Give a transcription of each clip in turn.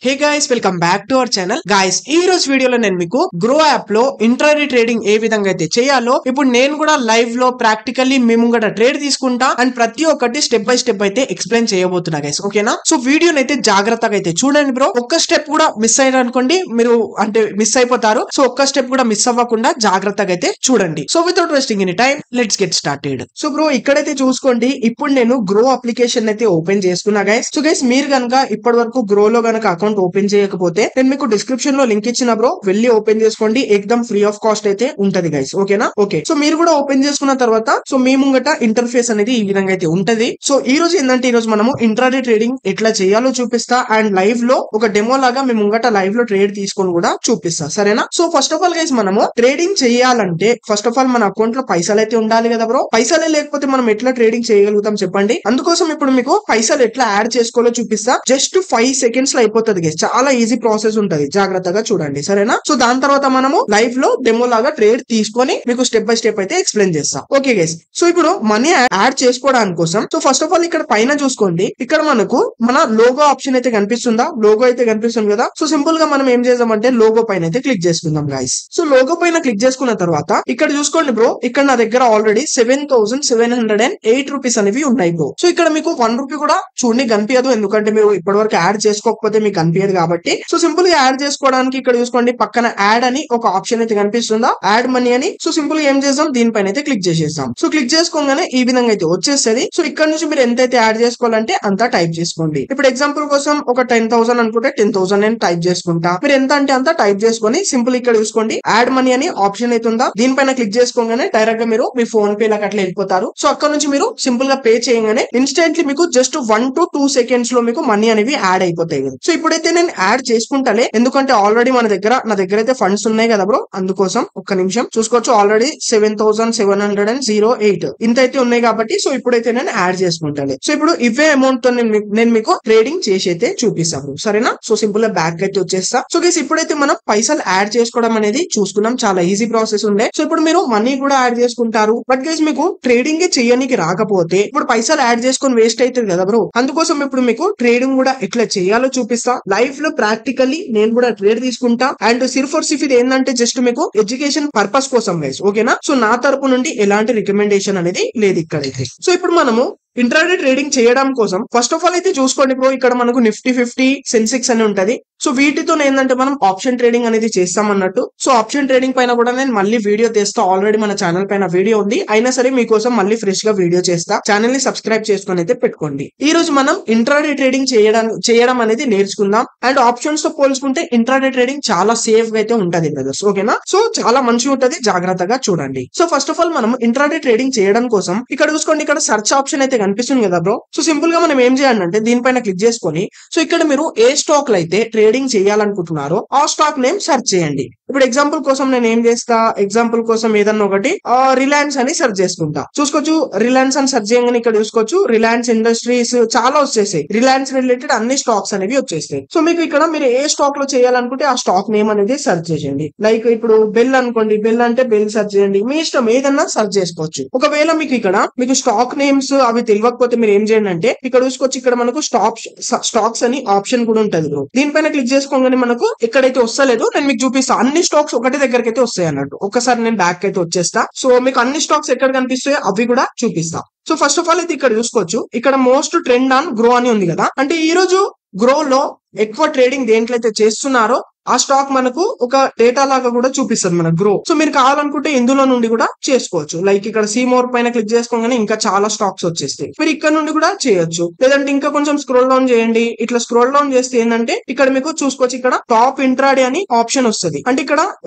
Hey guys, welcome back to our channel. Guys, ఈ రోజు వీడియోలో నేను మీకు గ్రో యాప్ లో ఇంట్రాడే ట్రేడింగ్ ఏ విధంగా అయితే చేయాలో ఇప్పుడు నేను కూడా లైవ్ లో ప్రాక్టికల్లీ మేము కూడా ట్రేడ్ తీసుకుంటా అండ్ ప్రతి ఒక్కటి స్టెప్ బై స్టెప్ అయితే ఎక్స్ప్లెయిన్ చేయబోతున్నా గైస్. ఓకేనా? సో వీడియోని అయితే జాగ్రత్తగా అయితే చూడండి బ్రో. ఒక్క స్టెప్ కూడా మిస్ అయ్యారు అనుకోండి, మీరు అంటే మిస్ అయిపోతారు. సో ఒక్క స్టెప్ కూడా మిస్ అవ్వకుండా జాగ్రత్తగా అయితే చూడండి. So without wasting any time, let's get started. So bro, ఇక్కడైతే చూసుకోండి, ఇప్పుడు నేను గ్రో అప్లికేషన్ అయితే ఓపెన్ చేసుకున్నా గైస్. సో గైస్, మీరు కనుక ఇప్పటి వరకు గ్రో లో గనక అకౌంట్ ఓపెన్ చేయకపోతే నేను మీకు డిస్క్రిప్షన్ లో లింక్ ఇచ్చిన బ్రో, వెళ్ళి ఓపెన్ చేసుకోండి. ఎక్దమ్ ఫ్రీ ఆఫ్ కాస్ట్ అయితే ఉంటది గైస్. ఓకేనా? ఓకే. సో మీరు కూడా ఓపెన్ చేసుకున్న తర్వాత సో మీ ముంగట ఇంటర్ఫేస్ అనేది ఈ విధంగా అయితే ఉంటది. సో ఈ రోజు ఏంటంటే, ఈ రోజు మనము ఇంట్రాడే ట్రేడింగ్ ఎట్లా చేయాలో చూపిస్తా అండ్ లైవ్ లో ఒక డెమో లాగా మీ ముంగట లైవ్ లో ట్రేడ్ తీసుకొని కూడా చూపిస్తా. సరేనా? So first of all guys, మనము ట్రేడింగ్ చేయాలంటే ఫస్ట్ ఆఫ్ ఆల్ మన అకౌంట్ లో పైసలు అయితే ఉండాలి కదా బ్రో. పైసలే లేకపోతే మనం ఎట్లా ట్రేడింగ్ చేయగలుగుతాం చెప్పండి. అందుకోసం ఇప్పుడు మీకు పైసలు ఎట్లా యాడ్ చేసుకోవాలో చూపిస్తా. జస్ట్ 5 సెకండ్స్ లో అయిపోతుంది గైస్. చాలా ఈజీ ప్రాసెస్ ఉంటది, జాగ్రత్తగా చూడండి. సరేనా? సో దాని తర్వాత మనము లైవ్ లో డెమో లాగా ట్రేడ్ తీసుకొని మీకు స్టెప్ బై స్టెప్ అయితే ఎక్స్ప్లెయిన్ చేస్తా. Okay guys. సో ఇప్పుడు మనీ యాడ్ చేసుకోవడానికి కోసం సో ఫస్ట్ ఆఫ్ ఆల్ ఇక్కడ పైన చూసుకోండి, ఇక్కడ మనకు మన లోగో ఆప్షన్ అయితే కనిపిస్తుందా? లోగో అయితే కనిపిస్తుంది కదా. సో సింపుల్ గా మనం ఏం చేద్దామంటే లోగో పైన అయితే క్లిక్ చేసుకుందాం గైస్. సో లోగో పైన క్లిక్ చేసుకున్న తర్వాత ఇక్కడ చూసుకోండి బ్రో, ఇక్కడ నా దగ్గర ఆల్రెడీ 7,708 రూపీస్ అనేవి ఉన్నాయి బ్రో. సో ఇక్కడ మీకు 1 రూపీ కూడా చూడండి కనిపించదు, ఎందుకంటే మీరు ఇప్పటి వరకు యాడ్ చేసుకోకపోతే మీకు కనిపించదు కాబట్టి. సో సింపుల్ గా యాడ్ చేసుకోవడానికి ఇక్కడ చూసుకోండి, పక్కన యాడ్ అని ఒక ఆప్షన్ అయితే కనిపిస్తుందా, యాడ్ మనీ అని. సో సింపుల్ గా ఏం చేద్దాం, దీనిపైన అయితే క్లిక్ చేసేస్తాం. సో క్లిక్ చేసుకోగానే ఈ విధంగా అయితే వచ్చేస్తుంది. సో ఇక్కడ నుంచి మీరు ఎంతైతే యాడ్ చేసుకోవాలంటే అంత టైప్ చేసుకోండి. ఇప్పుడు ఎగ్జాంపుల్ కోసం ఒక 10,000 అనుకుంటే 10,000 నేను టైప్ చేసుకుంటా. మీరు ఎంత అంటే అంత టైప్ చేసుకొని సింపుల్ ఇక్కడ చూసుకోండి, యాడ్ మనీ అని ఆప్షన్ అయితే ఉందా, దీనిపైన క్లిక్ చేసుకోగానే డైరెక్ట్ గా మీరు మీ ఫోన్ పే లాగా అట్లా వెళ్ళిపోతారు. సో అక్కడ నుంచి మీరు సింపుల్ గా పే చేయగానే ఇన్స్టెంట్లీ మీకు జస్ట్ 1 to 2 సెకండ్స్ లో మీకు మనీ అనేవి యాడ్ అయిపోతాయి. సో ఇప్పుడైతే నేను యాడ్ చేసుకుంటాలే, ఎందుకంటే ఆల్రెడీ నా దగ్గర అయితే ఫండ్స్ ఉన్నాయి కదా బ్రో. అందుకోసం ఒక్క నిమిషం చూసుకోవచ్చు, ఆల్రెడీ 7,708 ఇంత అయితే ఉన్నాయి కాబట్టి. సో ఇప్పుడైతే నేను యాడ్ చేసుకుంటాను. సో ఇప్పుడు ఇవే అమౌంట్ తో నేను మీకు ట్రేడింగ్ చేసి అయితే చూపిస్తాను. సరేనా? సో సింపుల్ గా బ్యాక్ అయితే వచ్చేస్తా. సో గైస్, ఇప్పుడైతే మనం పైసలు యాడ్ చేసుకోవడం అనేది చూసుకున్నాం, చాలా ఈజీ ప్రాసెస్ ఉండే. సో ఇప్పుడు మీరు మనీ కూడా యాడ్ చేసుకుంటారు. బట్ గైస్, మీకు ట్రేడింగ్ చేయడానికి రాకపోతే ఇప్పుడు పైసలు యాడ్ చేసుకొని వేస్ట్ అవుతుంది కదా బ్రో. అందుకోసం ఇప్పుడు మీకు ట్రేడింగ్ కూడా ఎట్లా చేయాలో చూపిస్తా. లైఫ్ లో ప్రాక్టికల్లీ నేను కూడా ట్రేడ్ తీసుకుంటా అండ్ సిర్ఫ్ ఇది ఏంటంటే జస్ట్ మీకు ఎడ్యుకేషన్ పర్పస్ కోసం గైస్. ఓకేనా? సో నా తరపు నుండి ఎలాంటి రికమెండేషన్ అనేది లేదు ఇక్కడైతే. సో ఇప్పుడు మనము ఇంట్రాడే ట్రేడింగ్ చేయడం కోసం ఫస్ట్ ఆఫ్ ఆల్ అయితే చూసుకోండి బ్రో, ఇక్కడ మనకు నిఫ్టీ 50 సెన్సెక్స్ అని ఉంటది. సో వీటితో ఏంటంటే మనం ఆప్షన్ ట్రేడింగ్ అనేది చేస్తాం అన్నట్టు. సో ఆప్షన్ ట్రేడింగ్ పైన కూడా నేను మళ్ళీ వీడియో చేస్తా. ఆల్రెడీ మన ఛానల్ పైన వీడియో ఉంది, అయినా సరే మీకోసం మళ్ళీ ఫ్రెష్ గా వీడియో చేస్తా. ఛానల్ ని సబ్స్క్రైబ్ చేసుకొని అయితే పెట్టుకోండి. ఈ రోజు మనం ఇంట్రాడే ట్రేడింగ్ చేయడం అనేది నేర్చుకుందాం. అండ్ ఆప్షన్స్ తో పోల్చుకుంటే ఇంట్రాడే ట్రేడింగ్ చాలా సేఫ్ గా అయితే ఉంటది బ్రదర్స్. ఓకేనా? సో చాలా మంచిగా ఉంటది, జాగ్రత్తగా చూడండి. సో ఫస్ట్ ఆఫ్ ఆల్ మనం ఇంట్రాడే ట్రేడింగ్ చేయడం కోసం ఇక్కడ చూసుకోండి, ఇక్కడ సర్చ్ ఆప్షన్ అయితే కనిపిస్తుంది కదా బ్రో. సో సింపుల్ గా మనం ఏం చేయాలంటే దీనిపైన క్లిక్ చేసుకొని సో ఇక్కడ మీరు ఏ స్టాక్ లో అయితే ట్రేడింగ్ చేయాలనుకుంటున్నారో ఆ స్టాక్ నేమ్ సెర్చ్ చేయండి. ఇప్పుడు ఎగ్జాంపుల్ కోసం నేను ఏం చేస్తా, ఎగ్జాంపుల్ కోసం ఏదన్నా ఒకటి రిలయన్స్ అని సెర్చ్ చేసుకుంటా. చూసుకోవచ్చు, రిలయన్స్ అని సెర్చ్ చేయగానే ఇక్కడ చూసుకోవచ్చు రిలయన్స్ ఇండస్ట్రీస్ చాలా వచ్చేసాయి. రిలయన్స్ రిలేటెడ్ అన్ని స్టాక్స్ అనేవి వచ్చేస్తాయి. సో మీకు ఇక్కడ మీరు ఏ స్టాక్ లో చేయాలనుకుంటే ఆ స్టాక్ నేమ్ అనేది సెర్చ్ చేయండి. లైక్ ఇప్పుడు బెల్ అనుకోండి, బెల్ అంటే బెల్ సెర్చ్ చేయండి. మీ ఇష్టం ఏదన్నా సెర్చ్ చేసుకోవచ్చు. ఒకవేళ మీకు ఇక్కడ మీకు స్టాక్ నేమ్స్ అవి తెలియకపోతే మీరు ఏం చేయండి అంటే ఇక్కడ చూసుకోవచ్చు, ఇక్కడ మనకు స్టాక్స్ అని ఆప్షన్ కూడా ఉంటది బ్రో. దీనిపైన క్లిక్ చేసుకోగానే మనకు ఎక్కడైతే వస్తలేదు నేను మీకు చూపిస్తా. అన్ని స్టాక్స్ ఒకటి దగ్గరకి అయితే వస్తాయి అన్నట్టు. ఒక్కసారి నేను బ్యాక్ అయితే వచ్చేస్తా. సో మీకు అన్ని స్టాక్స్ ఎక్కడ కనిపిస్తాయో అవి కూడా చూపిస్తా. సో ఫస్ట్ ఆఫ్ ఆల్ అయితే ఇక్కడ చూసుకోవచ్చు, ఇక్కడ మోస్ట్ ట్రెండ్ ఆన్ గ్రో అని ఉంది కదా. అంటే ఈ రోజు గ్రో లో ఎక్కువ ట్రేడింగ్ దేంట్లో అయితే చేస్తున్నారో ఆ స్టాక్ మనకు ఒక డేటా లాగా కూడా చూపిస్తుంది మన గ్రో. సో మీరు కావాలనుకుంటే ఇందులో నుండి కూడా చేసుకోవచ్చు. లైక్ ఇక్కడ సీ మోర్ పైన క్లిక్ చేసుకోగానే ఇంకా చాలా స్టాక్స్ వచ్చేస్తాయి. మీరు ఇక్కడ నుండి కూడా చేయొచ్చు. లేదంటే ఇంకా కొంచెం స్క్రోల్ డౌన్ చేయండి. ఇట్లా స్క్రోల్ డౌన్ చేస్తే ఏంటంటే ఇక్కడ మీకు చూసుకోవచ్చు, ఇక్కడ టాప్ ఇంట్రాడే అని ఆప్షన్ వస్తుంది. అంటే ఇక్కడ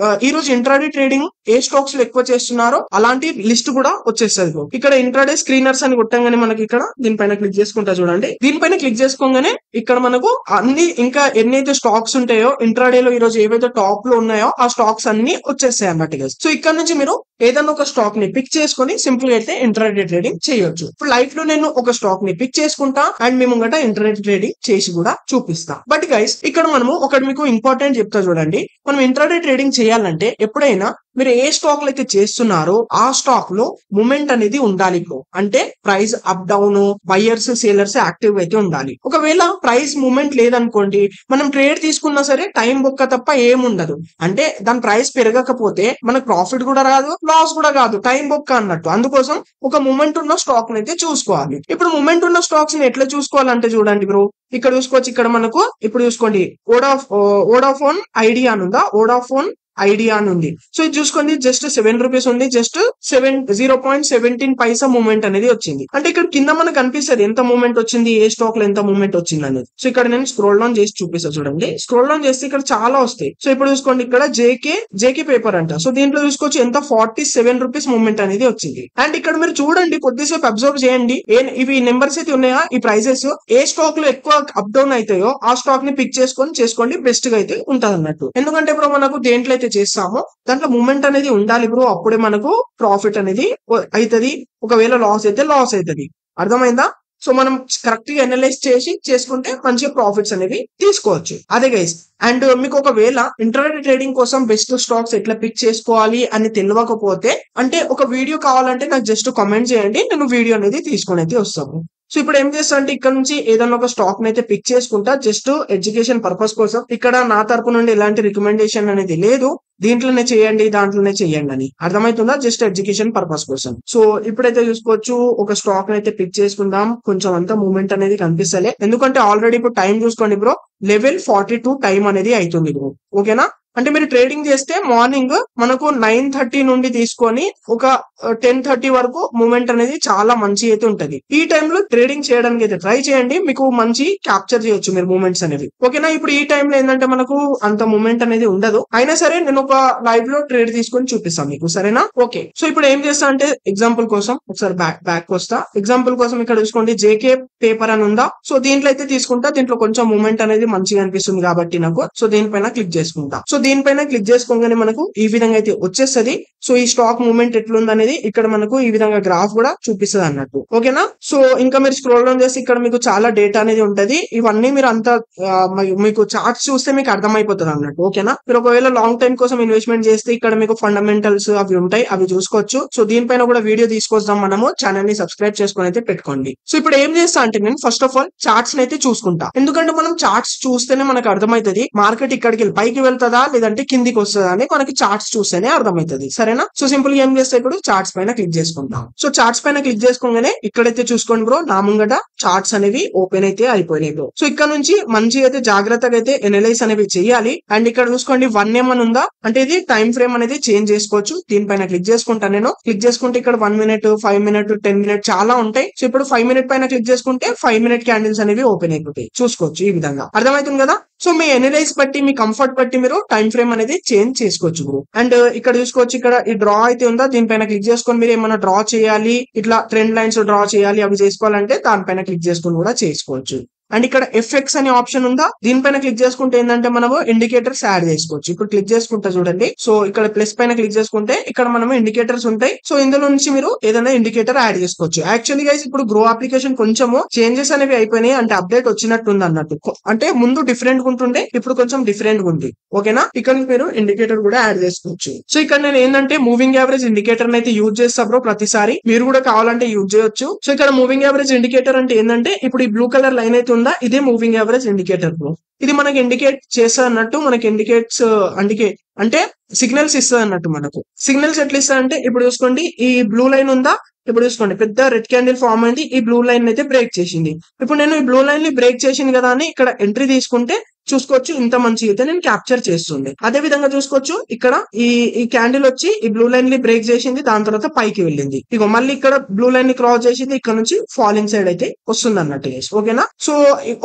ఈ రోజు ఇంట్రాడే ట్రేడింగ్ ఏ స్టాక్స్ లో ఎక్కువ చేస్తున్నారో అలాంటి లిస్ట్ కూడా వచ్చేస్తుంది. ఇక్కడ ఇంట్రాడే స్క్రీనర్స్ అని కొట్టంగానే మనకి ఇక్కడ దీనిపైన క్లిక్ చేసుకుంటా చూడండి. దీనిపైన క్లిక్ చేసుకోగానే ఇక్కడ మనకు అన్ని ఇంకా ఎన్నైతే స్టాక్స్ ఉంటాయో ఇంట్రాడే ఈ రోజు ఏవైతే టాప్ లో ఉన్నాయో ఆ స్టాక్స్ అన్ని వచ్చేస్తాయి అన్నట్టుగా. సో ఇక్కడ నుంచి మీరు ఏదైనా ఒక స్టాక్ ని పిక్ చేసుకొని సింపుల్ గా అయితే ఇంటర్నెట్ ట్రేడింగ్ చేయొచ్చు. ఇప్పుడు లైఫ్ లో నేను ఒక స్టాక్ ని పిక్ చేసుకుంటా అండ్ మేము ముంగట ఇంటర్నెట్ ట్రేడింగ్ చేసి కూడా చూపిస్తా. బట్ గైస్ ఇక్కడ మనము ఒకటి మీకు ఇంపార్టెంట్ చెప్తా చూడండి. మనం ఇంటర్నెట్ ట్రేడింగ్ చేయాలంటే ఎప్పుడైనా మీరు ఏ స్టాక్ అయితే చేస్తున్నారో ఆ స్టాక్ లో మూమెంట్ అనేది ఉండాలి బ్రో. అంటే price up down, buyers sellers active అయితే ఉండాలి. ఒకవేళ ప్రైస్ మూమెంట్ లేదనుకోండి, మనం ట్రేడ్ తీసుకున్నా సరే టైం బొక్క తప్ప ఏముండదు. అంటే దాని ప్రైస్ పెరగకపోతే మనకు ప్రాఫిట్ కూడా రాదు, లాస్ కూడా కాదు, టైం బొక్క అన్నట్టు. అందుకోసం ఒక మూమెంట్ ఉన్న స్టాక్ అయితే చూసుకోవాలి. ఇప్పుడు మూమెంట్ ఉన్న స్టాక్స్ ని ఎట్లా చూసుకోవాలంటే చూడండి బ్రో, ఇక్కడ చూసుకోవచ్చు. ఇక్కడ మనకు ఇప్పుడు చూసుకోండి వోడాఫోన్ ఐడియా అని ఉందా, వోడాఫోన్ ఐడియా అని ఉంది. సో ఇది చూసుకోండి, జస్ట్ 7 రూపీస్ ఉంది, జస్ట్ 0.17 పైసా మూమెంట్ అనేది వచ్చింది. అంటే ఇక్కడ కింద మనకు కనిపిస్తుంది ఎంత మూమెంట్ వచ్చింది, ఏ స్టాక్ లో ఎంత మూమెంట్ వచ్చింది అనేది. సో ఇక్కడ నేను స్క్రోల్ డౌన్ చేసి చూపిస్తా చూడండి. స్క్రోల్ డౌన్ చేస్తే ఇక్కడ చాలా వస్తాయి. సో ఇప్పుడు చూసుకోండి, ఇక్కడ జేకే పేపర్ అంట. సో దీంట్లో చూసుకోవచ్చు ఎంత 47 రూపీస్ మూమెంట్ అనేది వచ్చింది. అండ్ ఇక్కడ మీరు చూడండి, కొద్దిసేపు అబ్జర్వ్ చేయండి, ఇవి నెంబర్స్ అయితే ఉన్నాయా, ఈ ప్రైసెస్ ఏ స్టాక్ లో ఎక్కువ అప్ డౌన్ అవుతాయో ఆ స్టాక్ ని పిక్ చేసుకోండి, బెస్ట్ గా అయితే ఉంటది అన్నట్టు. ఎందుకంటే ఇప్పుడు మనకు దేంట్లో అయితే చేస్తామో దాంట్లో మూమెంట్ అనేది ఉండాలి బ్రో, అప్పుడే మనకు ప్రాఫిట్ అనేది అవుతుంది. ఒకవేళ లాస్ అయితే లాస్ అవుతుంది. అర్థమైందా? సో మనం కరెక్ట్ గా అనలైజ్ చేసుకుంటే మంచిగా ప్రాఫిట్స్ అనేవి తీసుకోవచ్చు. అదే గైస్. అండ్ మీకు ఒకవేళ ఇంటర్నెట్ ట్రేడింగ్ కోసం బెస్ట్ స్టాక్స్ ఎట్లా పిక్ చేసుకోవాలి అని తెలియకపోతే, అంటే ఒక వీడియో కావాలంటే నాకు జస్ట్ కామెంట్ చేయండి, నేను వీడియో అనేది తీసుకొని అయితే వస్తాను. సో ఇప్పుడు ఏం చేస్తా అంటే ఇక్కడ నుంచి ఏదైనా ఒక స్టాక్ అయితే పిక్ చేసుకుంటా, జస్ట్ ఎడ్యుకేషన్ పర్పస్ కోసం. ఇక్కడ నా తరపు నుండి ఎలాంటి రికమెండేషన్ అనేది లేదు, దీంట్లోనే చేయండి దాంట్లోనే చేయండి అని. అర్థమవుతుందా? జస్ట్ ఎడ్యుకేషన్ పర్పస్ కోసం. సో ఇప్పుడైతే చూసుకోవచ్చు, ఒక స్టాక్ అయితే పిక్ చేసుకుందాం. కొంచెం అంతా మూమెంట్ అనేది కనిపిస్తలే, ఎందుకంటే ఆల్రెడీ ఇప్పుడు టైం చూసుకోండి బ్రో, లెవెల్ 42 టైం అనేది అవుతుంది బ్రో. ఓకేనా? అంటే మీరు ట్రేడింగ్ చేస్తే మార్నింగ్ మనకు 9:30 నుండి తీసుకొని ఒక 10:30 వరకు మూమెంట్ అనేది చాలా మంచి అయితే ఉంటది. ఈ టైంలో ట్రేడింగ్ చేయడానికి అయితే ట్రై చేయండి, మీకు మంచి క్యాప్చర్ చేయొచ్చు మీరు మూమెంట్స్ అనేవి. ఓకేనా? ఇప్పుడు ఈ టైంలో ఏంటంటే మనకు అంత మూమెంట్ అనేది ఉండదు. అయినా సరే నేను ఒక లైవ్ లో ట్రేడ్ తీసుకొని చూపిస్తాను మీకు, సరేనా? ఓకే. సో ఇప్పుడు ఏం చేస్తా అంటే ఎగ్జాంపుల్ కోసం ఒకసారి బ్యాక్ వస్తా. ఎగ్జాంపుల్ కోసం ఇక్కడ చూసుకోండి, జేకే పేపర్ అని ఉందా. సో దీంట్లో అయితే తీసుకుంటా, దీంట్లో కొంచెం మూమెంట్ అనేది మంచిగా అనిపిస్తుంది కాబట్టి నాకు. సో దీనిపైన క్లిక్ చేసుకుంటా. సో దీనిపైన క్లిక్ చేసుకోగానే మనకు ఈ విధంగా అయితే వచ్చేస్తుంది. సో ఈ స్టాక్ మూమెంట్ ఎట్లుంది అనేది ఇక్కడ మనకు ఈ విధంగా గ్రాఫ్ కూడా చూపిస్తుంది అన్నట్టు. ఓకేనా? సో ఇంకా మీరు స్క్రోల్ డౌన్ చేసి ఇక్కడ మీకు చాలా డేటా అనేది ఉంటది. ఇవన్నీ మీరు అంతా మీకు చార్ట్స్ చూస్తే మీకు అర్థమైపోతుంది అన్నట్టు. ఓకేనా? మీరు ఒకవేళ లాంగ్ టైం కోసం ఇన్వెస్ట్మెంట్ చేస్తే ఇక్కడ మీకు ఫండమెంటల్స్ అవి ఉంటాయి, అవి చూసుకోవచ్చు. సో దీనిపైన కూడా వీడియో తీసుకొస్తాం మనము, ఛానల్ ని సబ్స్క్రైబ్ చేసుకొని అయితే పెట్టుకోండి. సో ఇప్పుడు ఏం చేస్తా అంటే నేను ఫస్ట్ ఆఫ్ ఆల్ చార్ట్స్ అయితే చూసుకుంటా, ఎందుకంటే మనం చార్ట్స్ చూస్తేనే మనకు అర్థమవుతుంది మార్కెట్ ఇక్కడికి పైకి వెళ్తుందా లేదంటే కిందికి వస్తుందా అని మనకి చార్ట్స్ చూస్తేనే అర్థమవుతుంది. సరేనా? సో సింపుల్ గా ఏం చేస్తే ఇప్పుడు చార్ట్స్ పైన క్లిక్ చేసుకుంటాం. సో చార్ట్స్ పైన క్లిక్ చేసుకోగానే ఇక్కడైతే చూసుకోండి బ్రో, నా ముంగట చార్ట్స్ అనేవి ఓపెన్ అయితే అయిపోయినాయి బ్రో. సో ఇక్కడ నుంచి మంచిగా అయితే జాగ్రత్తగా అయితే ఎనలైజ్ అనేవి చేయాలి. అండ్ ఇక్కడ చూసుకోండి 1 ఏమని ఉందా, అంటే ఇది టైం ఫ్రేమ్ అనేది చేంజ్ చేసుకోవచ్చు. దీనిపైన క్లిక్ చేసుకుంటాను నేను. క్లిక్ చేసుకుంటే ఇక్కడ 1 మినిట్, 5 మినిట్, 10 మినిట్ చాలా ఉంటాయి. సో ఇప్పుడు 5 మినిట్ పైన క్లిక్ చేసుకుంటే 5 మినిట్ క్యాండిల్స్ అనేవి ఓపెన్ అయిపోతాయి. చూసుకోవచ్చు ఈ విధంగా. అర్థమవుతుంది కదా? సో మీ ఎనలైజ్ బట్టి, మీ కంఫర్ట్ బట్టి మీరు టైం ఫ్రేమ్ అనేది చేంజ్ చేసుకోవచ్చు బ్రో. అండ్ ఇక్కడ చూసుకోవచ్చు, ఇక్కడ ఈ డ్రా అయితే ఉందా, దీనిపైన క్లిక్ చేసుకొని మీరు ఏమైనా డ్రా చేయాలి, ఇట్లా ట్రెండ్ లైన్స్ డ్రా చేయాలి, అవి చేసుకోవాలంటే దానిపైన క్లిక్ చేసుకొని కూడా చేసుకోవచ్చు. అండ్ ఇక్కడ ఎఫ్ఎక్స్ అనే ఆప్షన్ ఉందా, దీనిపైన క్లిక్ చేసుకుంటే ఏంటంటే మనము ఇండికేటర్స్ యాడ్ చేసుకోవచ్చు. ఇప్పుడు క్లిక్ చేసుకుంటా చూడండి. సో ఇక్కడ ప్లస్ పైన క్లిక్ చేసుకుంటే ఇక్కడ మనము ఇండికేటర్స్ ఉంటాయి. సో ఇందులో నుంచి మీరు ఏదైనా ఇండికేటర్ యాడ్ చేసుకోవచ్చు. యాక్చువల్లీ గైస్ ఇప్పుడు గ్రో అప్లికేషన్ కొంచెము చేంజెస్ అనేవి అయిపోయినాయి, అంటే అప్డేట్ వచ్చినట్టు ఉంది అన్నట్టు. అంటే ముందు డిఫరెంట్ గా ఉంటుండే, ఇప్పుడు కొంచెం డిఫరెంట్ గా ఉంది. ఓకేనా? ఇక్కడ మీరు ఇండికేటర్ కూడా యాడ్ చేసుకోవచ్చు. సో ఇక్కడ నేను ఏంటంటే మూవింగ్ యావరేజ్ ఇండికేటర్ అయితే యూజ్ చేస్తా బ్రో ప్రతిసారి, మీరు కూడా కావాలంటే యూజ్ చేయొచ్చు. సో ఇక్కడ మూవింగ్ యావరేజ్ ఇండికేటర్ అంటే ఏంటంటే ఇప్పుడు ఈ బ్లూ కలర్ లైన్ అయితే ఇదే మూవింగ్ యావరేజ్ ఇండికేటర్ బ్రో. ఇది మనకి ఇండికేట్ చేస్తా అన్నట్టు, మనకి ఇండికేట్స్ అంటే సిగ్నల్స్ ఇస్తుంది అన్నట్టు. మనకు సిగ్నల్స్ ఎట్లా ఇస్తా అంటే ఇప్పుడు చూసుకోండి, ఈ బ్లూ లైన్ ఉందా, ఇప్పుడు చూసుకోండి పెద్ద రెడ్ క్యాండిల్ ఫామ్ అయింది, ఈ బ్లూ లైన్ అయితే బ్రేక్ చేసింది. ఇప్పుడు నేను ఈ బ్లూ లైన్ ని బ్రేక్ చేసింది కదా అని ఇక్కడ ఎంట్రీ తీసుకుంటే చూసుకోవచ్చు ఇంత మంచిగా అయితే నేను క్యాప్చర్ చేస్తుంది. అదే విధంగా చూసుకోవచ్చు ఇక్కడ ఈ క్యాండిల్ వచ్చి ఈ బ్లూ లైన్ ని బ్రేక్ చేసింది, దాని తర్వాత పైకి వెళ్ళింది. ఇగో మళ్ళీ ఇక్కడ బ్లూ లైన్ ని క్రాస్ చేసింది, ఇక్కడ నుంచి ఫాలింగ్ సైడ్ అయితే వస్తుంది అన్నట్టు గైస్. ఓకేనా? సో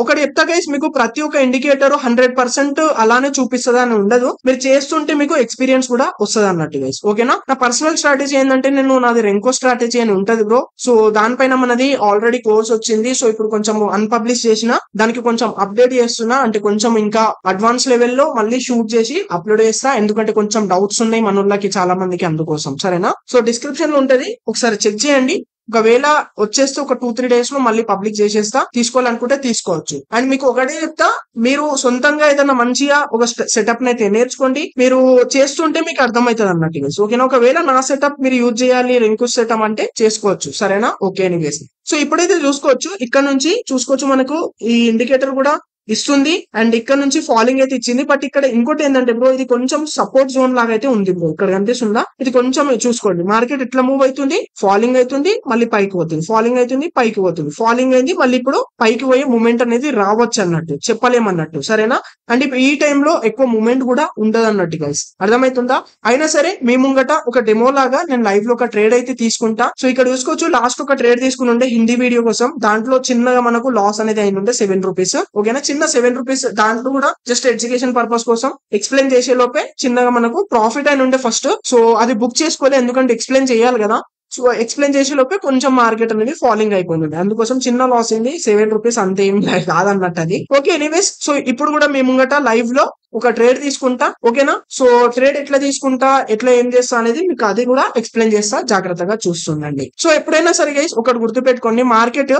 ఒకటి చెప్తా గైస్, మీకు ప్రతి ఒక్క ఇండికేటర్ 100% అలానే చూపిస్తుంది అని ఉండదు, మీరు చేస్తుంటే మీకు ఎక్స్పీరియన్స్ కూడా వస్తుంది అన్నట్టు గైస్. ఓకేనా? నా పర్సనల్ స్ట్రాటజీ ఏంటంటే నాది రెంకో స్ట్రాటజీ అని ఉంటది బ్రో. సో దానిపైన మనది ఆల్రెడీ కోర్స్ వచ్చింది. సో ఇప్పుడు కొంచెం అన్పబ్లిష్ చేసిన దానికి కొంచెం అప్డేట్ చేస్తున్నా, అంటే కొంచెం ఇంకా అడ్వాన్స్ లెవెల్లో మళ్ళీ షూట్ చేసి అప్లోడ్ చేస్తా, ఎందుకంటే కొంచెం డౌట్స్ ఉన్నాయి మనోళ్ళకి చాలా మందికి, అందుకోసం. సరేనా? సో డిస్క్రిప్షన్ లో ఉంటది, ఒకసారి చెక్ చేయండి. ఒకవేళ వచ్చేస్తే ఒక 2-3 days లో మళ్ళీ పబ్లిక్ చేసేస్తా. తీసుకోవాలనుకుంటే తీసుకోవచ్చు. అండ్ మీకు ఒకటే చెప్తా, మీరు సొంతంగా ఏదైనా మంచిగా ఒక సెటప్ అయితే నేర్చుకోండి. మీరు చేస్తుంటే మీకు అర్థమవుతుంది అన్నట్టు. ఓకేనా? ఒకవేళ నా సెటప్ మీరు యూజ్ చేయాలి రింకుస్ సెటప్ అంటే చేసుకోవచ్చు. సరేనా? ఓకే. ఎనీవేస్, సో ఇప్పుడైతే చూసుకోవచ్చు, ఇక్కడ నుంచి చూసుకోవచ్చు మనకు ఈ ఇండికేటర్ కూడా ఇస్తుంది. అండ్ ఇక్కడ నుంచి ఫాలింగ్ అయితే ఇచ్చింది. బట్ ఇక్కడ ఇంకోటి ఏంటంటే బ్రో, ఇది కొంచెం సపోర్ట్ జోన్ లాగా అయితే ఉంది బ్రో. ఇక్కడ కనిపిస్తుందా? ఇది కొంచెం చూసుకోండి. మార్కెట్ ఎట్లా మూవ్ అవుతుంది, ఫాలింగ్ అవుతుంది, మళ్ళీ పైకి పోతుంది, ఫాలింగ్ అవుతుంది, పైకి పోతుంది, ఫాలింగ్ అయింది, మళ్ళీ ఇప్పుడు పైకి పోయే మూమెంట్ అనేది రావచ్చు అన్నట్టు, చెప్పలేమన్నట్టు. సరేనా? అండ్ ఇప్పుడు ఈ టైంలో ఎక్కువ మూమెంట్ కూడా ఉండదు అన్నట్టు గైస్, అర్థమవుతుందా? అయినా సరే మీ ముంగట ఒక డెమో లాగా నేను లైవ్ లో ఒక ట్రేడ్ అయితే తీసుకుంటా. సో ఇక్కడ చూసుకోవచ్చు, లాస్ట్ ఒక ట్రేడ్ తీసుకుని ఉండే హిందీ వీడియో కోసం, దాంట్లో చిన్నగా మనకు లాస్ అనేది అయిన ఉంటే 7 రూపీస్. ఓకేనా? చిన్న 7 రూపీస్, దాంట్లో కూడా జస్ట్ ఎడ్యుకేషన్ పర్పస్ కోసం ఎక్స్ప్లెయిన్ చేసే లోపే చిన్నగా మనకు ప్రాఫిట్ అయిన ఉండే ఫస్ట్. సో అది బుక్ చేసుకోలే, ఎందుకంటే ఎక్స్ప్లెయిన్ చేయాలి కదా. సో ఎక్స్ప్లెయిన్ చేసే లోపే కొంచెం మార్కెట్ అనేది ఫాలింగ్ అయిపోయింది, అందుకోసం చిన్న లాస్ అయింది. 7 రూపీస్ అంతేం కాదన్నట్టు అది. ఓకే. ఎనీవేస్, సో ఇప్పుడు కూడా మీ ముంగట లైవ్ లో ఒక ట్రేడ్ తీసుకుంటా. ఓకేనా? సో ట్రేడ్ ఎట్లా తీసుకుంటా, ఎట్లా ఏం చేస్తా అనేది మీకు అది కూడా ఎక్స్ప్లెయిన్ చేస్తా, జాగ్రత్తగా చూస్తుండండి. సో ఎప్పుడైనా సరే గైస్ ఒకటి గుర్తుపెట్టుకోండి, మార్కెట్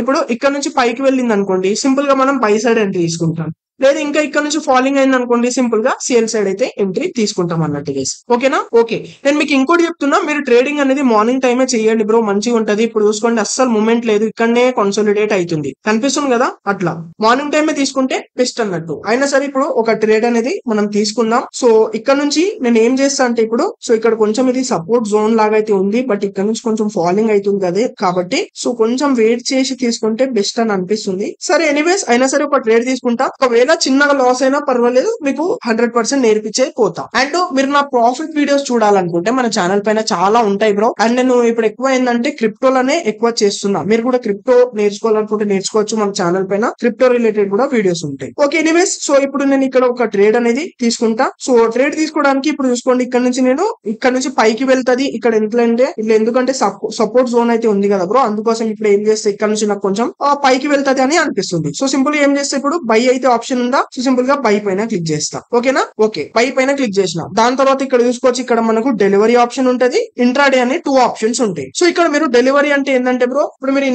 ఇప్పుడు ఇక్కడ నుంచి పైకి వెళ్ళింది అనుకోండి, సింపుల్ గా మనం బై సైడ్ ఎంట్రీ తీసుకుంటాం. లేదా ఇంకా ఇక్కడ నుంచి ఫాలింగ్ అయింది అనుకోండి, సింపుల్ గా సేల్ సైడ్ అయితే ఎంట్రీ తీసుకుంటాం అన్నట్టు గైస్. ఓకేనా? ఓకే. నేను మీకు ఇంకోటి చెప్తున్నా, మీరు ట్రేడింగ్ అనేది మార్నింగ్ టైమే చేయండి బ్రో, మంచిగా ఉంటది. ఇప్పుడు చూసుకోండి, అస్సలు మూమెంట్ లేదు, ఇక్కడనే కన్సోలిడేట్ అవుతుంది, కనిపిస్తుంది కదా. అట్లా మార్నింగ్ టైమే తీసుకుంటే బెస్ట్ అన్నట్టు. అయినా సరే ఇప్పుడు ఒక ట్రేడ్ అనేది మనం తీసుకుందాం. సో ఇక్కడ నుంచి నేను ఏం చేస్తా అంటే ఇప్పుడు, సో ఇక్కడ కొంచెం ఇది సపోర్ట్ జోన్ లాగా అయితే ఉంది, బట్ ఇక్కడ నుంచి కొంచెం ఫాలింగ్ అవుతుంది కదా, కాబట్టి సో కొంచెం వెయిట్ చేసి తీసుకుంటే బెస్ట్ అని అనిపిస్తుంది. సరే, ఎనీవేస్ అయినా సరే ఒక ట్రేడ్ తీసుకుంటా. ఒకవేళ చిన్నగా లాస్ అయినా పర్వాలేదు, మీకు 100% నేర్పించే పోతా. అండ్ మీరు నా ప్రాఫిట్ వీడియోస్ చూడాలనుకుంటే మన ఛానల్ పైన చాలా ఉంటాయి బ్రో. అండ్ నేను ఇప్పుడు ఎక్కువ ఏంటంటే క్రిప్టోలోనే ఎక్కువ చేస్తున్నా. మీరు కూడా క్రిప్టో నేర్చుకోవాలనుకుంటే నేర్చుకోవచ్చు, మన ఛానల్ పైన క్రిప్టో రిలేటెడ్ కూడా వీడియోస్ ఉంటాయి. ఓకే. ఎనీవేస్, సో ఇప్పుడు నేను ఇక్కడ ఒక ట్రేడ్ అనేది తీసుకుంటా. సో ట్రేడ్ తీసుకోవడానికి ఇప్పుడు చూసుకోండి, ఇక్కడ నుంచి నేను ఇక్కడ నుంచి పైకి వెళ్తాది. ఇక్కడ ఎంతంటే ఇట్లా, ఎందుకంటే సపోర్ట్ జోన్ అయితే ఉంది కదా బ్రో, అందుకోసం ఇప్పుడు ఏం చేస్తే ఇక్కడ నుంచి నాకు కొంచెం పైకి వెళ్తాది అని అనిపిస్తుంది. సో సింపుల్ గా ఏం చేస్తే ఇప్పుడు బై అయితే ఆప్షన్ ఉందా, సో సింపుల్ గా బై పైన క్లిక్ చేస్తా. ఓకేనా? ఓకే. బై పైన క్లిక్ చేసిన దాని తర్వాత ఇక్కడ చూసుకోవచ్చు, ఇక్కడ మనకు డెలివరీ ఆప్షన్ ఉంటది, ఇంట్రాడే అనే 2 ఆప్షన్స్ ఉంటాయి. సో ఇక్కడ మీరు డెలివరీ అంటే ఏంటంటే బ్రో, ఇప్పుడు మీరు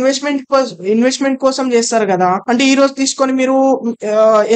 ఇన్వెస్ట్మెంట్ కోసం చేస్తారు కదా, అంటే ఈ రోజు తీసుకొని మీరు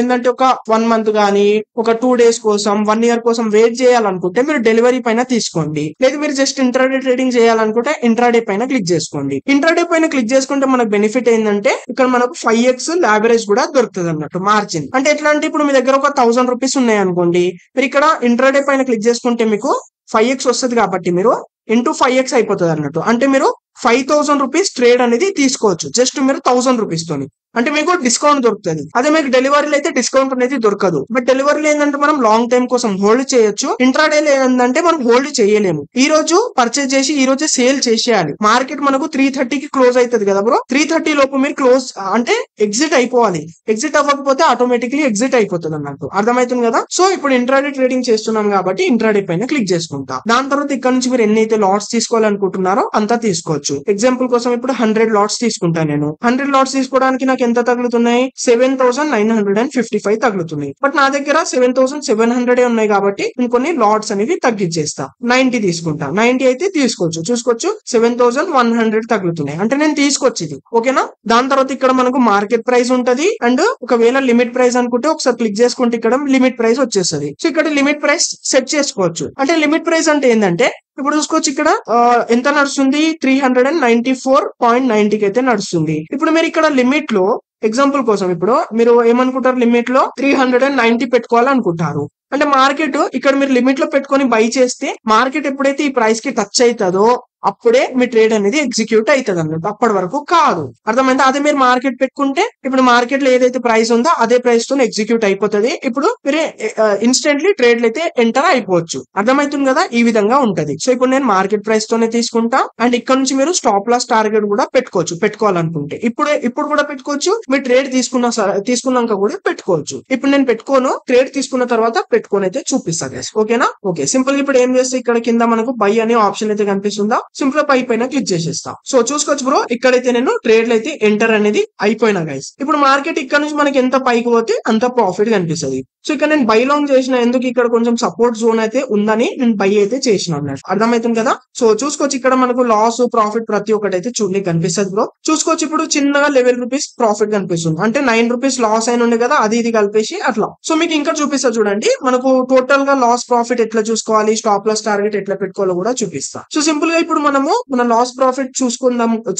ఏంటంటే ఒక 1 month గానీ ఒక 2 days కోసం 1 year కోసం వెయిట్ చేయాలనుకుంటే మీరు డెలివరీ పైన తీసుకోండి. లేదా మీరు జస్ట్ ఇంట్రాడే ట్రేడింగ్ చేయాలనుకుంటే ఇంట్రాడే పైన క్లిక్ చేసుకోండి. ఇంట్రాడే పైన క్లిక్ చేసుకుంటే మనకు బెనిఫిట్ ఏంటంటే ఇక్కడ మనకు 5x లావరేజ్ కూడా దొరుకుతుంది అన్నట్టు, మార్జిన్. అంటే ఎట్లా అంటే ఇప్పుడు మీ దగ్గర ఒక 1000 రూపీస్ ఉన్నాయి అనుకోండి, మీరు ఇక్కడ ఇంట్రాడే పైన క్లిక్ చేసుకుంటే మీకు 5x వస్తుంది, కాబట్టి మీరు ఇంటూ 5x అయిపోతుంది అన్నట్టు. అంటే మీరు 5000 రూపీస్ ట్రేడ్ అనేది తీసుకోవచ్చు, జస్ట్ మీరు 1000 రూపీస్ తోని. అంటే మీకు డిస్కౌంట్ దొరుకుతుంది. అదే మీకు డెలివరీలో అయితే డిస్కౌంట్ అనేది దొరకదు. బట్ డెలివరీలో ఏంటంటే మనం లాంగ్ టైం కోసం హోల్డ్ చేయొచ్చు. ఇంట్రాడేలో ఏంటంటే మనం హోల్డ్ చేయలేము. ఈ రోజు పర్చేజ్ చేసి ఈ రోజే సేల్ చేసేయాలి. మార్కెట్ మనకు 3:30కి క్లోజ్ అవుతుంది కదా బ్రో, 3:30 లోపు మీరు క్లోజ్ అంటే ఎగ్జిట్ అయిపోవాలి. ఎగ్జిట్ అవ్వకపోతే ఆటోమేటిక్లీ ఎగ్జిట్ అయిపోతుంది అన్నట్టు, అర్థమవుతుంది కదా. సో ఇప్పుడు ఇంట్రాడే ట్రేడింగ్ చేస్తున్నాం కాబట్టి ఇంట్రాడే పైన క్లిక్ చేసుకుంటా. దాని తర్వాత ఇక్కడ నుంచి మీరు ఎన్నైతే లాట్స్ తీసుకోవాలనుకుంటున్నారో అంతా తీసుకోవచ్చు. ఎగ్జాంపుల్ కోసం ఇప్పుడు 100 లాట్స్ తీసుకుంటాను నేను. 100 లాట్స్ తీసుకోవడానికి నాకు ఎంత తగులుతున్నాయి, 7,955 తగులుతున్నాయి. బట్ నా దగ్గర 7,700 ఉన్నాయి కాబట్టి నేను కొన్ని లాట్స్ అనేవి తగ్గించేస్తా, 90 తీసుకుంటా. 90 అయితే చూసుకోవచ్చు 7,100 తగులుతున్నాయి, అంటే నేను తీసుకొచ్చింది. ఓకేనా? దాని తర్వాత ఇక్కడ మనకు మార్కెట్ ప్రైస్ ఉంటది. అండ్ ఒకవేళ లిమిట్ ప్రైస్ అనుకుంటే ఒకసారి క్లిక్ చేసుకుంటే ఇక్కడ లిమిట్ ప్రైస్ వచ్చేస్తుంది. సో ఇక్కడ లిమిట్ ప్రైస్ సెట్ చేసుకోవచ్చు. అంటే లిమిట్ ప్రైస్ అంటే ఏంటంటే ఇప్పుడు చూసుకోవచ్చు ఇక్కడ ఎంత నడుస్తుంది, 394.90 అయితే నడుస్తుంది. ఇప్పుడు మీరు ఇక్కడ లిమిట్ లో ఎగ్జాంపుల్ కోసం ఇప్పుడు మీరు ఏమనుకుంటారు, లిమిట్ లో 390 పెట్టుకోవాలనుకుంటారు. అంటే మార్కెట్ ఇక్కడ మీరు లిమిట్ లో పెట్టుకొని బై చేస్తే మార్కెట్ ఎప్పుడైతే ఈ ప్రైస్ కి టచ్ అవుతుందో అప్పుడే మీ ట్రేడ్ అనేది ఎగ్జిక్యూట్ అవుతుంది అన్నట్టు, అప్పటి వరకు కాదు. అర్థమైందా? అదే మీరు మార్కెట్ పెట్టుకుంటే ఇప్పుడు మార్కెట్ లో ఏదైతే ప్రైస్ ఉందో అదే ప్రైస్ తో ఎగ్జిక్యూట్ అయిపోతుంది. ఇప్పుడు మీరు ఇన్స్టెంట్లీ ట్రేడ్ అయితే ఎంటర్ అయిపోవచ్చు. అర్థమవుతుంది కదా? ఈ విధంగా ఉంటది. సో ఇప్పుడు నేను మార్కెట్ ప్రైస్ తోనే తీసుకుంటా. అండ్ ఇక్కడ నుంచి మీరు స్టాప్ లాస్ టార్గెట్ కూడా పెట్టుకోవాలనుకుంటే ఇప్పుడు కూడా పెట్టుకోవచ్చు. మీరు ట్రేడ్ తీసుకున్నాక కూడా పెట్టుకోవచ్చు. ఇప్పుడు నేను పెట్టుకోను, ట్రేడ్ తీసుకున్న తర్వాత పెట్టుకొని అయితే చూపిస్తా గైస్. ఓకేనా? ఓకే, సింపుల్ ఇప్పుడు ఏం చేస్తే ఇక్కడ కింద మనకు బై అనే ఆప్షన్ అయితే కనిపిస్తుందా, సింపుల్ బై పైన క్లిక్ చేసేస్తా. సో చూసుకోవచ్చు బ్రో, ఇక్కడైతే నేను ట్రేడ్ అయితే ఎంటర్ అనేది అయిపోయినా గైస్. ఇప్పుడు మార్కెట్ ఇక్కడ నుంచి మనకి ఎంత పైకి పోతే అంత ప్రాఫిట్ కనిపిస్తుంది. సో ఇక్కడ నేను బై లాంగ్ చేసిన, ఎందుకు ఇక్కడ కొంచెం సపోర్ట్ జోన్ అయితే ఉందని నేను బై అయితే చేసిన అన్నట్టు. అర్థమవుతుంది కదా? సో చూసుకోవచ్చు ఇక్కడ మనకు లాస్ ప్రాఫిట్ ప్రతి ఒక్కటి అయితే చూడడానికి కనిపిస్తుంది బ్రో. చూసుకోవచ్చు ఇప్పుడు చిన్నగా 11 రూపీస్ ప్రాఫిట్ కనిపిస్తుంది, అంటే 9 రూపీస్ లాస్ అయిన ఉండే కదా, అది ఇది కలిపేసి అట్లా. సో మీకు ఇంకా చూపిస్తా చూడండి, మనకు టోటల్ గా లాస్ ప్రాఫిట్ ఎట్లా చూసుకోవాలి, స్టాప్ లాస్ టార్గెట్ ఎట్లా పెట్టుకోవాలో కూడా చూపిస్తా. సో సింపుల్ గా ఇప్పుడు మనము మన లాస్ ప్రాఫిట్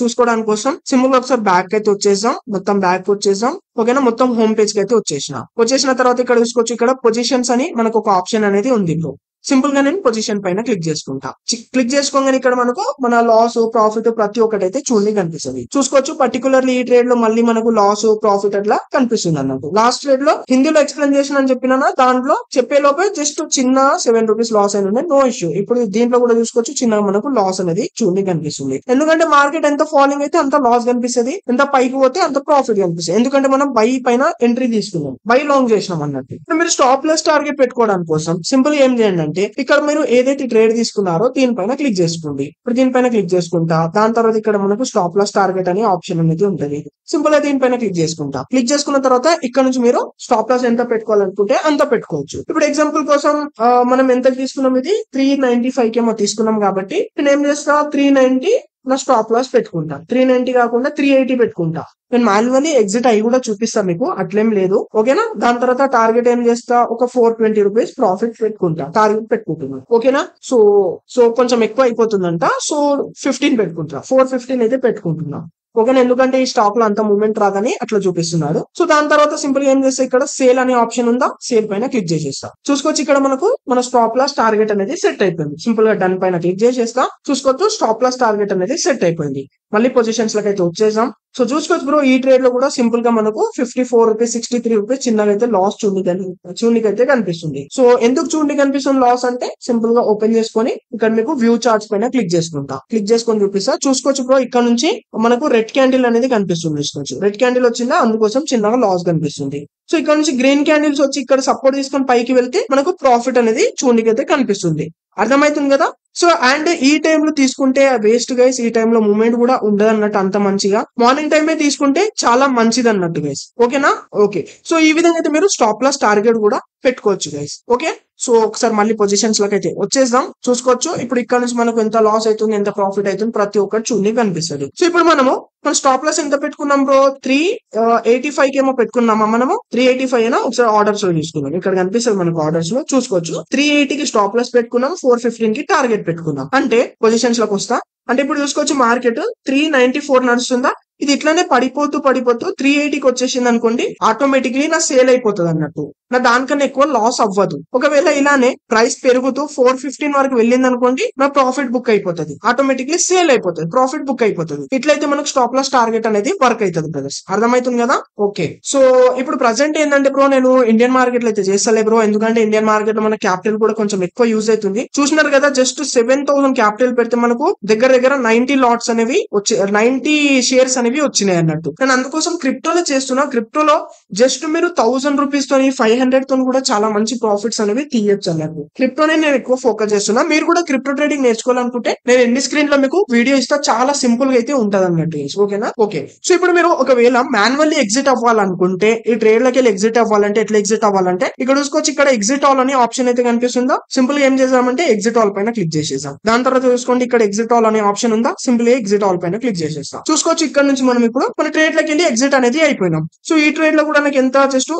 చూసుకోవడానికి కోసం సింపుల్ గా ఒకసారి బ్యాక్ అయితే వచ్చేసాం, మొత్తం బ్యాక్ వచ్చేసాం. ఓకేనా? మొత్తం హోమ్ పేజ్ కి అయితే వచ్చేసిన తర్వాత ఇక్కడ చూసుకోవచ్చు, ఇక్కడ పొజిషన్స్ అని మనకు ఒక ఆప్షన్ అనేది ఉంది బ్రో. సింపుల్ గా నేను పొజిషన్ పైన క్లిక్ చేసుకుంటా. క్లిక్ చేసుకోగానే ఇక్కడ మనకు మన లాస్ ప్రాఫిట్ ప్రతి ఒక్కటి అయితే చూడండి కనిపిస్తుంది. చూసుకోవచ్చు పర్టికులర్లీ ఈ ట్రేడ్ లో మళ్ళీ మనకు లాస్ ప్రాఫిట్ అట్లా కనిపిస్తుంది అన్నట్టు. లాస్ట్ ట్రేడ్ లో హిందీలో ఎక్స్ప్లెయిన్ చేసిన అని చెప్పినా, దాంట్లో చెప్పే లోపే జస్ట్ చిన్న 7 రూపీస్ లాస్ అయిన ఉండే, నో ఇష్యూ. ఇప్పుడు దీంట్లో కూడా చూసుకోవచ్చు చిన్న మనకు లాస్ అనేది చూడండి కనిపిస్తుంది. ఎందుకంటే మార్కెట్ ఎంత ఫాలింగ్ అయితే అంత లాస్ కనిపిస్తుంది, ఎంత పైకి పోతే అంత ప్రాఫిట్ కనిపిస్తుంది. ఎందుకంటే మనం బై పైన ఎంట్రీ తీసుకున్నాం, బై లాంగ్ చేసినాం అన్నట్టు. ఇప్పుడు మీరు స్టాప్ లాస్ టార్గెట్ పెట్టుకోవడానికి కోసం సింపుల్ ఏం చేయండి అంటే, ఇక్కడ మీరు ఏదైతే ట్రేడ్ తీసుకున్నారో దీనిపైన క్లిక్ చేసుకోండి. ఇప్పుడు దీనిపైన క్లిక్ చేసుకుంటా, దాని తర్వాత ఇక్కడ మనకు స్టాప్ లాస్ టార్గెట్ అనే ఆప్షన్ అనేది ఉంటుంది. సింపుల్ గా దీనిపైన క్లిక్ చేసుకుంటా. క్లిక్ చేసుకున్న తర్వాత ఇక్కడ నుంచి మీరు స్టాప్ లాస్ ఎంత పెట్టుకోవాలనుకుంటే అంత పెట్టుకోవచ్చు. ఇప్పుడు ఎగ్జాంపుల్ కోసం మనం ఎంత తీసుకున్నాం, ఇది 395 కేమో తీసుకున్నాం కాబట్టి నేను ఏం చేస్తా, 390 నా స్టాప్ లాస్ పెట్టుకుంటా. 390 కాకుండా 380 పెట్టుకుంటా. నేను మాన్యువల్లీ ఎగ్జిట్ అయ్యి కూడా చూపిస్తాను మీకు, అట్లేం లేదు. ఓకేనా? దాని తర్వాత టార్గెట్ ఏం చేస్తా, ఒక 420 రూపీస్ ప్రాఫిట్ పెట్టుకుంటా, టార్గెట్ పెట్టుకుంటున్నాను. ఓకేనా? సో కొంచెం ఎక్కువ అయిపోతుందంట, సో 15 పెట్టుకుంటా, 415 అయితే పెట్టుకుంటున్నా. ఓకేనా? ఎందుకంటే ఈ స్టాక్ లో అంత మూవ్మెంట్ రాదని అట్లా చూపిస్తున్నాడు. సో దాని తర్వాత సింపుల్ గా ఏం చేస్తే, ఇక్కడ సేల్ అనే ఆప్షన్ ఉందా, సేల్ పైన క్లిక్ చేసేస్తా. చూసుకోవచ్చు ఇక్కడ మనకు మన స్టాప్ లాస్ టార్గెట్ అనేది సెట్ అయిపోయింది. సింపుల్ గా డన్ పైన క్లిక్ చేసేస్తా. చూసుకోవచ్చు స్టాప్ లాస్ టార్గెట్ అనేది సెట్ అయిపోయింది. మళ్ళీ పొజిషన్స్ లకి అయితే వచ్చేసాం. సో చూసుకోవచ్చు బ్రో, ఈ ట్రేడ్ లో కూడా సింపుల్ గా మనకు 54 రూపీస్ 63 రూపీస్ చిన్నగా అయితే లాస్ చూడనికి అయితే కనిపిస్తుంది. సో ఎందుకు చూడనికి కనిపిస్తుంది లాస్ అంటే, సింపుల్ గా ఓపెన్ చేసుకొని ఇక్కడ మీకు వ్యూ చార్ట్స్ పైన క్లిక్ చేసుకుంటా. క్లిక్ చేసుకొని చూపిస్తా. చూసుకోవచ్చు బ్రో, ఇక్కడ నుంచి మనకు రెడ్ క్యాండిల్ అనేది కనిపిస్తుంది. చూసుకోవచ్చు రెడ్ క్యాండిల్ వచ్చిందా, అందుకోసం చిన్నగా లాస్ కనిపిస్తుంది. సో ఇక్కడ నుంచి గ్రీన్ క్యాండిల్స్ వచ్చి ఇక్కడ సపోర్ట్ తీసుకొని పైకి వెళ్తే మనకు ప్రాఫిట్ అనేది చూడనికి అయితే కనిపిస్తుంది. అర్థమవుతుంది కదా? సో అండ్ ఈ టైంలో తీసుకుంటే వేస్ట్ గైస్, ఈ టైంలో మూవ్మెంట్ కూడా ఉండదు అన్నట్టు అంత మంచిగా. మార్నింగ్ టైమే తీసుకుంటే చాలా మంచిది అన్నట్టు గైస్. ఓకేనా? ఓకే, సో ఈ విధంగా అయితే మీరు స్టాప్ లాస్ టార్గెట్ కూడా పెట్టుకోవచ్చు గైస్. ఓకే, సో ఒకసారి మళ్ళీ పొజిషన్స్ లోకి అయితే వచ్చేద్దాం. చూసుకోవచ్చు ఇప్పుడు ఇక్కడ నుంచి మనకు ఎంత లాస్ అవుతుంది, ఎంత ప్రాఫిట్ అవుతుంది ప్రతి ఒక్కటి చూడడానికి కనిపిస్తుంది. సో ఇప్పుడు మన స్టాప్ లాస్ ఎంత పెట్టుకున్నాం బ్రో, 385 కేమో పెట్టుకున్నామా మనము, 385 అయినా ఒకసారి ఆర్డర్స్ లో తీసుకున్నాం. ఇక్కడ కనిపిస్తుంది మనకు ఆర్డర్స్ లో. చూసుకోవచ్చు 380 కి స్టాప్ లాస్ పెట్టుకున్నాం, 415 కి టార్గెట్ పెట్టుకున్నాం. అంటే పొజిషన్స్ లోకి వస్తా. అంటే ఇప్పుడు చూసుకోవచ్చు మార్కెట్ 394 నడుస్తుందా, ఇది ఇట్లానే పడిపోతూ 380కి వచ్చేసింది అనుకోండి, ఆటోమేటిక్లీ నా సేల్ అయిపోతుంది అన్నట్టు. నా దానికన్నా ఎక్కువ లాస్ అవ్వదు. ఒకవేళ ఇలానే ప్రైస్ పెరుగుతూ 415 వరకు వెళ్ళింది అనుకోండి, నా ప్రాఫిట్ బుక్ అయిపోతుంది, ఆటోమేటిక్లీ సేల్ అయిపోతుంది, ప్రాఫిట్ బుక్ అయిపోతుంది. ఇట్లయితే మనకు స్టాప్ లాస్ టార్గెట్ అనేది వర్క్ అవుతుంది బ్రదర్స్. అర్థమవుతుంది కదా? ఓకే, సో ఇప్పుడు ప్రజెంట్ ఏంటంటే బ్రో, నేను ఇండియన్ మార్కెట్ లో అయితే చేస్తలే బ్రో, ఎందుకంటే ఇండియన్ మార్కెట్ లో మన క్యాపిటల్ కూడా కొంచెం ఎక్కువ యూజ్ అవుతుంది. చూసినారు కదా, జస్ట్ 7000 క్యాపిటల్ పెడితే మనకు దగ్గర 90 లాట్స్ అనేవి 90 షేర్స్ అనేవి వచ్చినాయి అన్నట్టు. నేను అందుకోసం క్రిప్టోలో చేస్తున్నా. క్రిప్టోలో జస్ట్ మీరు 1000 రూపీస్ తోని 500 తో కూడా చాలా మంచి ప్రాఫిట్స్ అనేవి తీయొచ్చు అన్నట్టు. క్రిప్టోనే నేను ఎక్కువ ఫోకస్ చేస్తున్నా. మీరు కూడా క్రిప్టో ట్రేడింగ్ నేర్చుకోవాలనుకుంటే నేను ఎండ్ స్క్రీన్ లో మీకు వీడియో ఇస్తా, చాలా సింపుల్ గా అయితే ఉంటది అన్నట్టు. ఓకేనా? ఓకే, సో ఇప్పుడు మీరు ఒకవేళ మాన్యువల్లీ ఎగ్జిట్ అవ్వాలనుకుంటే, ఈ ట్రేడ్ లోకి వెళ్ళి ఎగ్జిట్ అవ్వాలంటే ఎట్లా ఎగ్జిట్ అవ్వాలంటే, ఇక్కడ చూసుకోవచ్చు ఇక్కడ ఎగ్జిట్ ఆల్ అనే ఆప్షన్ అయితే కనిపిస్తుందా. సింపుల్ గా ఏం చేసామంటే ఎగ్జిట్ ఆల్ పైన క్లిక్ చేసేసాం. దాని తర్వాత చూసుకోండి ఇక్కడ ఎగ్జిట్ ఆల్ అనే ఆప్షన్ ఉందా, సింపుల్ గా ఎగ్జిట్ ఆల్ పైన క్లిక్ చేసేస్తాం. చూసుకోవచ్చు ఇక్కడ నుంచి మనం ఇప్పుడు మన ట్రేడ్ లోకి వెళ్ళి ఎగ్జిట్ అనేది అయిపోయినాం. సో ఈ ట్రేడ్ లో కూడా నాకు ఎంత జస్ట్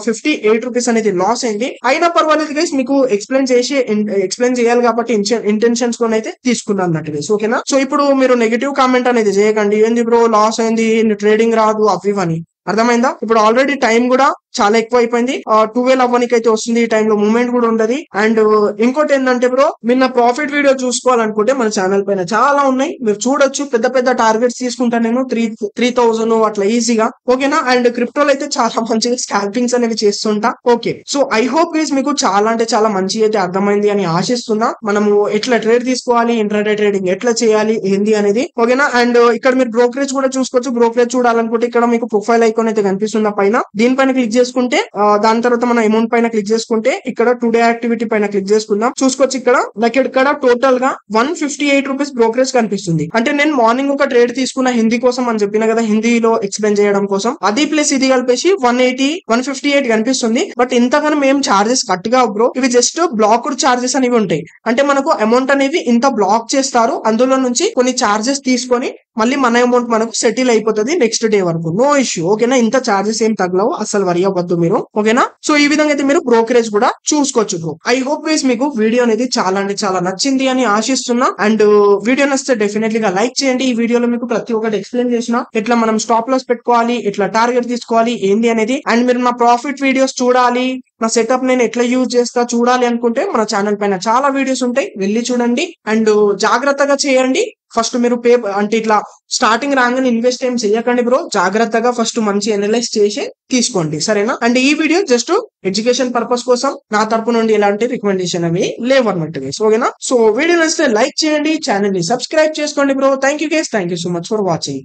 58 రూపీస్ అనేది లాస్ అయింది. అయినా పర్వాలేదు గైస్, మీకు ఎక్స్ప్లెయిన్ చేయాలి కాబట్టి ఇంటెన్షన్స్ కొని అయితే తీసుకున్నాను అన్నట్టు గైస్. ఓకేనా? సో ఇప్పుడు మీరు నెగిటివ్ కామెంట్ అనేది చేయకండి, ఏంది బ్రో లాస్ అయింది, ట్రేడింగ్ రాదు అవి అని. అర్థమైందా? ఇప్పుడు ఆల్రెడీ టైం కూడా చాలా ఎక్కువ అయిపోయింది, 12 అవ్వడానికి అయితే వస్తుంది. ఈ టైంలో మూవ్మెంట్ కూడా ఉండదు. అండ్ ఇంకోటి ఏంటంటే బ్రో, మీరు నా ప్రాఫిట్ వీడియో చూసుకోవాలనుకుంటే మన ఛానల్ పైన చాలా ఉన్నాయి, మీరు చూడొచ్చు. పెద్ద టార్గెట్స్ తీసుకుంటా నేను 3000 అట్లా ఈజీగా. ఓకేనా? అండ్ క్రిప్టోలో అయితే చాలా మంచిగా స్కాల్పింగ్స్ అనేవి చేస్తుంటా. Okay, so I hope guys మీకు చాలా అంటే చాలా మంచి అయితే అర్థమైంది అని ఆశిస్తున్నా. మనము ఎట్లా ట్రేడ్ తీసుకోవాలి, ఇంట్రాడే ట్రేడింగ్ ఎట్లా చేయాలి ఏంది అనేది. ఓకేనా? అండ్ ఇక్కడ మీరు బ్రోకరేజ్ కూడా చూసుకోవచ్చు. బ్రోకరేజ్ చూడాలనుకుంటే ఇక్కడ మీకు ప్రొఫైల్ ఐకాన్ అయితే కనిపిస్తుందా పైన, దీనిపైన క్లిక్ చేసుకుంటే దాని తర్వాత మనం అమౌంట్ పైన క్లిక్ చేసుకుంటే ఇక్కడ టుడే యాక్టివిటీ పైన క్లిక్ చేసుకుందాం. చూసుకోవచ్చు ఇక్కడ నాకు ఇక్కడ టోటల్ గా 158 రూపీస్ బ్రోకరేజ్ కనిపిస్తుంది. అంటే నేను మార్నింగ్ ఒక ట్రేడ్ తీసుకున్న హిందీ కోసం అని చెప్పిన కదా, హిందీలో ఎక్స్ప్లెయిన్ చేయడం కోసం, అది ప్లస్ ఇది కలిపేసి 158 కనిపిస్తుంది. బట్ ఇంతగానో మేము చార్జెస్ కట్ గా బ్రో, ఇవి జస్ట్ బ్లాక్డ్ చార్జెస్ అనేవి ఉంటాయి. అంటే మనకు అమౌంట్ అనేవి ఇంత బ్లాక్ చేస్తారు, అందులో నుంచి కొన్ని చార్జెస్ తీసుకొని మళ్ళీ మన అమౌంట్ మనకు సెటిల్ అయిపోతుంది నెక్స్ట్ డే వరకు, నో ఇష్యూ. ఓకేనా, ఇంత చార్జెస్ ఏం తగలవు, అసలు వరి అవ్వద్దు మీరు. ఓకేనా, సో ఈ విధంగా అయితే మీరు బ్రోకరేజ్ కూడా చూసుకోవచ్చు బ్రో. ఐ హోప్ గైస్ మీకు వీడియో అనేది చాలా అంటే చాలా నచ్చింది అని ఆశిస్తున్నా. అండ్ వీడియో నచ్చితే డెఫినెట్లీ గా లైక్ చేయండి. ఈ వీడియోలో మీకు ప్రతి ఒక్కటి ఎక్స్ప్లెయిన్ చేసిన ఎట్లా మనం స్టాప్ లాస్ పెట్టుకోవాలి, ఎట్లా టార్గెట్ తీసుకోవాలి ఏంది అనేది. అండ్ మీరు నా ప్రాఫిట్ వీడియోస్ చూడాలి, నా సెటప్ నేను ఎట్లా యూజ్ చేస్తా చూడాలి అనుకుంటే మన ఛానల్ పైన చాలా వీడియోస్ ఉంటాయి, వెళ్ళి చూడండి. అండ్ జాగ్రత్తగా చేయండి. ఫస్ట్ మీరు అంటే ఇట్లా స్టార్టింగ్ రాగానే ఇన్వెస్ట్ ఏం చెయ్యకండి బ్రో, జాగ్రత్తగా ఫస్ట్ మంచి అనలైజ్ చేసి తీసుకోండి, సరేనా. అండ్ ఈ వీడియో జస్ట్ ఎడ్యుకేషన్ పర్పస్ కోసం, నా తరపు నుండి ఎలాంటి రికమెండేషన్ అవి లేవు అన్నట్టు గైస్. ఓకేనా, సో వీడియో నచ్చితే లైక్ చేయండి, ఛానల్ ని సబ్స్క్రైబ్ చేసుకోండి bro. Thank you guys, thank you so much for watching.